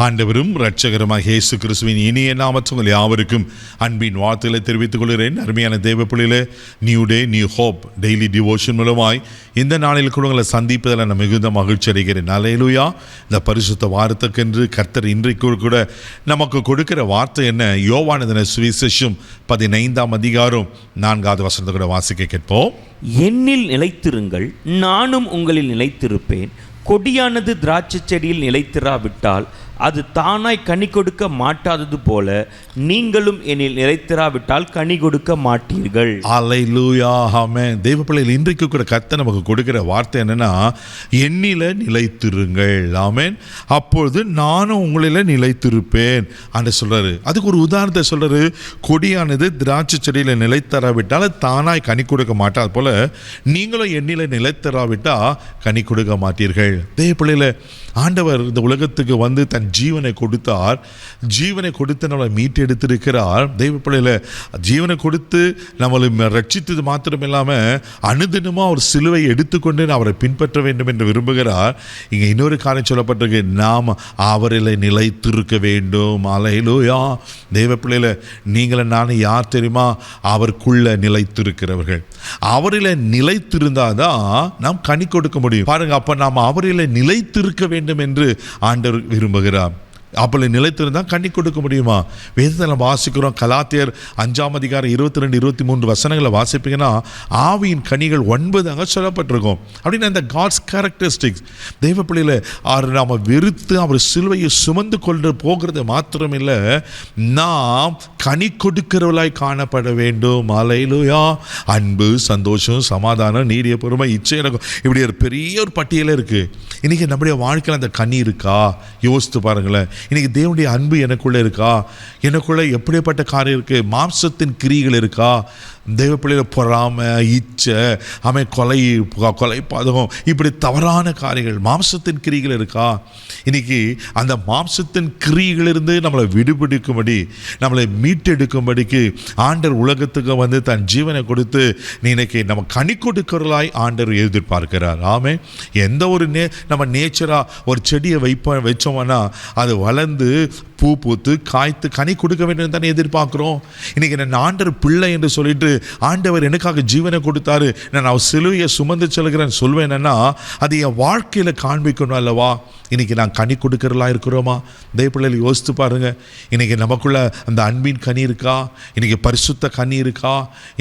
ஆண்டவரும் இரட்சகருமாக இயேசு கிறிஸ்துவின் இனிய நாமத்தில் உங்கள் யாவருக்கும் அன்பின் வாழ்த்துக்களை தெரிவித்துக் கொள்கிறேன். அருமையான தேவ பிள்ளைகளே, new day new hope daily devotion மூலமாய் இந்த நாளில் கூட உங்களை சந்திப்பதில் நான் மிகுந்த மகிழ்ச்சி அடைகிறேன். அல்லேலூயா. இந்த பரிசுத்த வார்த்தைக்கென்று கர்த்தர் இன்றைக்கு கூட நமக்கு கொடுக்கிற வார்த்தை என்ன? யோவானதின சுவிசேஷம் 15ஆம் அதிகாரம் 4வது வசனத்தை கூட வாசிக்க கேட்போம். என்னில் நிலைத்திருங்கள், நானும் உங்களில் நிலைத்திருப்பேன். கொடியானது திராட்சை செடியில் நிலைத்திராவிட்டால் அது தானாய் கனி கொடுக்க மாட்டாதது போல நீங்களும் என்னில் நிலைத்திராவிட்டால் கனி கொடுக்க மாட்டீர்கள். அல்லேலூயா. ஆமென். தேவ பிள்ளைகள், இன்றைக்கு கூட கர்த்தர் நமக்கு கொடுக்கிற வார்த்தை என்னன்னா, என்னில நிலைத்திருங்கள். ஆமென். அப்பொழுது நானும் உங்களில நிலைத்திருப்பேன் என்று சொல்றாரு. அதுக்கு ஒரு உதாரணத்தை சொல்றாரு. கொடியானது திராட்சை செடியில நிலைத்தராவிட்டால் தானாய் கனி கொடுக்க மாட்டாது போல நீங்களும் என்னில நிலைத்தராவிட்டா கனி கொடுக்க மாட்டீர்கள். தேவ பிள்ளைகளே, ஆண்டவர் இந்த உலகத்துக்கு வந்து தன் ஜீவனை கொடுத்தார். ஜீவனை கொடுத்து நம்மளை மீட்டெடுத்திருக்கிறார். தெய்வ பிள்ளையில ஜீவனை கொடுத்து நம்மளை ரட்சித்தது மாத்திரம் இல்லாமல் அனுதினமாக ஒரு சிலுவை எடுத்துக்கொண்டு அவரை பின்பற்ற வேண்டும் என்று விரும்புகிறார். இங்கே இன்னொரு காரியம் சொல்லப்பட்டிருக்கு, நாம் அவரில் நிலைத்திருக்க வேண்டும். அல்லேலூயா. தெய்வ பிள்ளையில நீங்களும் நானும் யார் தெரியுமா? அவருக்குள்ள நிலைத்திருக்கிறவர்கள். அவரில் நிலைத்திருந்தாதான் நாம் கனி கொடுக்க முடியும். பாருங்க, அப்ப நாம் அவரில் நிலைத்திருக்க வேண்டும் என்று ஆண்டவர் விரும்புகிறார். அப்படி நிலைத்திருந்தால் கண்ணி கொடுக்க முடியுமா? வேதத்தில் நம்ம வாசிக்கிறோம். கலாத்தியர் 5ஆம் அதிகாரம் 22-23 வசனங்களை வாசிப்பீங்கன்னா ஆவியின் கனிகள் 9 அங்கே சொல்லப்பட்டிருக்கும். அப்படின்னா இந்த காட்ஸ் கேரக்டரிஸ்டிக்ஸ் தெய்வ பிள்ளையில நாம் வெறுத்து அவர் சிலுவையை சுமந்து கொண்டு போகிறது மாத்திரமில்லை, நாம் கனி கொடுக்கிறவளாய் காணப்பட வேண்டும். அல்லேலூயா. அன்பு, சந்தோஷம், சமாதானம், நீடிய பொறுமை, இச்சை, இப்படி ஒரு பெரிய ஒரு பட்டியலே இருக்கு. இன்னைக்கு நம்முடைய வாழ்க்கையில் அந்த கனி இருக்கா? யோசித்து பாருங்களேன். இன்னைக்கு தேவனுடைய அன்பு எனக்குள்ளே இருக்கா? எனக்குள்ளே எப்படிப்பட்ட காரியம் இருக்குது? மாம்சத்தின் கிரிகள் இருக்கா? தெய்வ பிள்ளையில பொறாமை, இச்சை, கொலை பாதகம், இப்படி தவறான காரியங்கள், மாம்சத்தின் கிரிகள் இருக்கா? இன்னைக்கு அந்த மாம்சத்தின் கிரிகளிலிருந்து நம்மளை விடுபடுக்கும்படி, நம்மளை மீட்டெடுக்கும்படிக்கு ஆண்டவர் உலகத்துக்கு வந்து தன் ஜீவனை கொடுத்து இன்னைக்கு நம்ம கனி கொடுக்கிறவர்களாய் ஆண்டவர் எதிர்பார்க்கிறார். ஆமே. எந்த ஒரு நம்ம நேச்சராக ஒரு செடியை வச்சோம்னா அது வளர்ந்து பூ பூத்து காய்த்து கனி கொடுக்க வேண்டும் தானே எதிர்பார்க்குறோம். இன்றைக்கி நான் ஆண்டவர் பிள்ளை என்று சொல்லிட்டு ஆண்டவர் எனக்காக ஜீவனை கொடுத்தாரு, நான் அவர் சிலுவையை சுமந்து செல்கிறேன்னு சொல்வேன்னா அது என் வாழ்க்கையில் காண்பிக்கணும் அல்லவா? இன்றைக்கி நான் கனி கொடுக்கிறலா இருக்கிறோமா? தெய்வ பிள்ளைகள் யோசித்து பாருங்கள். இன்றைக்கி நமக்குள்ள அந்த அன்பின் கனி இருக்கா? இன்றைக்கி பரிசுத்த கனி இருக்கா?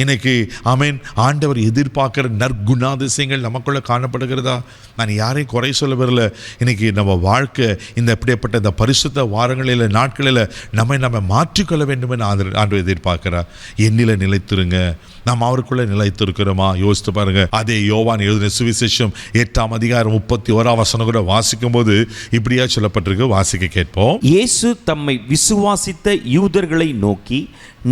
இன்றைக்கி ஆமென் ஆண்டவர் எதிர்பார்க்குற நற்குணாதிசயங்கள் நமக்குள்ளே காணப்படுகிறதா? நான் யாரையும் குறை சொல்ல வரல. இன்றைக்கி நம்ம வாழ்க்கை இந்த எப்படிப்பட்ட இந்த பரிசுத்த வாரங்களில் நாட்களில் நம்ம மாற்றிக்கொள்ள வேண்டும் என்று ஆண்டவர் எதிர்பார்க்கிறார். என்னில் நிலைத்திருங்க. நாம் அவருக்குள்ளே நிலைத்திருக்கிறோமா? யோசித்து பாருங்க. அதே யோவான் எழுதின சுவிசேஷம் 8ஆம் அதிகாரம் 31ஆம் வசனம் கூட வாசிக்கும் போது இப்படியா சொல்லப்பட்டிருக்கு. வாசிக்க கேட்போம். இயேசு தம்மை விசுவாசித்த யூதர்களை நோக்கி,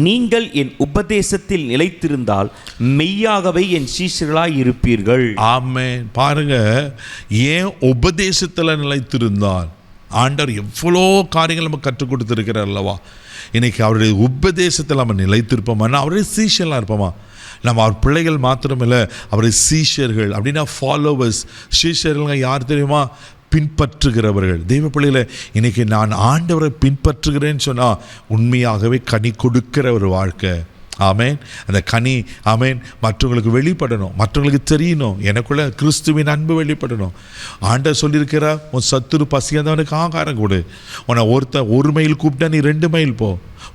நீங்கள் என் உபதேசத்தில் நிலைத்திருந்தால் மெய்யாகவே என் சீஷர்களாய் இருப்பீர்கள். ஆமென். பாருங்க, ஏன் உபதேசத்தில் நிலைத்திருந்தால் ஆண்டவர் எவ்வளோ காரியங்கள் நம்ம கற்றுக் கொடுத்துருக்கிறார் அல்லவா? இன்னைக்கு அவருடைய உபதேசத்தில் நம்ம நிலைத்திருப்போம்னா அவருடைய சீஷர்களாக இருப்போமா? நம்ம அவர் பிள்ளைகள் மாத்திரமில்லை, அவருடைய சீஷர்கள். அப்படின்னா ஃபாலோவர்ஸ். சீஷர்கள் யார் தெரியுமா? பின்பற்றுகிறவர்கள். தெய்வ பிள்ளைகளை இன்னைக்கு நான் ஆண்டவரை பின்பற்றுகிறேன்னு சொன்னால் உண்மையாகவே கனி கொடுக்கிற ஒரு வாழ்க்கை. ஆமேன். அந்த கனி ஆமேன் மற்றவங்களுக்கு வெளிப்படணும், மற்றவங்களுக்கு தெரியணும். எனக்குள்ள கிறிஸ்துவின் அன்பு வெளிப்படணும். ஆண்டவர் சொல்லியிருக்கிறார், உன் சத்துரு பசியாதவனுக்கு ஆகாரம் கொடு. உன்னை ஒரு மைல் கூப்பிட்டா நீ 2 மைல் போ.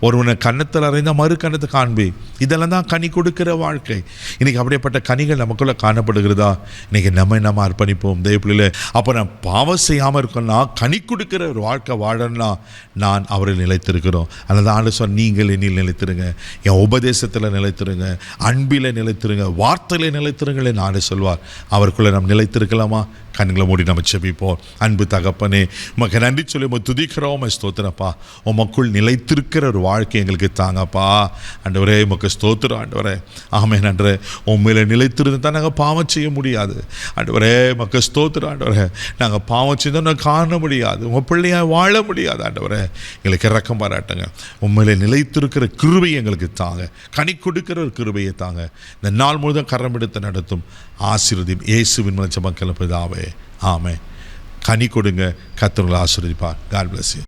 ஒருவனை கன்னத்தில் அறைந்தால் மறு கன்னத்தை காண்பி. இதெல்லாம் தான் கனி கொடுக்கிற வாழ்க்கை. இன்றைக்கி அப்படிப்பட்ட கனிகள் நமக்குள்ளே காணப்படுகிறதா? இன்றைக்கி நம்ம அர்ப்பணிப்போம் தெய்வ பிள்ளையில. அப்போ நான் பாவம் செய்யாமல் இருக்கணும்னா, கனி கொடுக்கிற ஒரு வாழ்க்கை வாழணும்னா நான் அவரில் நிலைத்திருக்கிறோம். அதனால தான் ஆண்டு சொன்ன, நீங்கள் என்னில் நிலைத்திருங்க, என் உபதேசத்தில் நிலைத்திருங்க, அன்பில் நிலைத்திருங்க, வார்த்தையில் நிலைத்திருங்களே நான் சொல்வார். அவருக்குள்ளே நாம் நிலைத்திருக்கலாமா? கண்களை மூடி நம்ம செபிப்போம். அன்பு தகப்பனே, உமக்கு நன்றி சொல்லி துதிக்கிறோம். ஸ்தோத்திரப்பா, உமக்குள் நிலைத்திருக்கிற ஒரு வாழ்க்கை எங்களுக்கு தாங்கப்பா. ஆண்டவரே உமக்கு ஸ்தோத்திரம். ஆண்டவரே ஆமென். ஆண்டவரே உண்மையில நிலைத்திருந்து தான் நாங்கள் பாவம் செய்ய முடியாது. ஆண்டவரே உமக்கு ஸ்தோத்திரம். ஆண்டவரே நாங்கள் பாவம் செய்தோம் காண முடியாது, உங்கள் பிள்ளையாக வாழ முடியாது. ஆண்டவரே எங்களுக்கு இரக்கம் பாராட்டுங்க. உண்மையில நிலைத்திருக்கிற கிருபையை எங்களுக்கு தாங்க, கனி கொடுக்கிற ஒரு கிருபையை தாங்க. இந்த நாள் முழுதும் கரம் எடுத்து நடத்தும் ஆசீர்வதியும் இயேசுவின் மூலம் ஜெபம் கேளும் பிதாவே. ஆமென். கனி கொடுங்க. கர்த்தர் உங்களை ஆசீர்வதிப்பார். God bless you.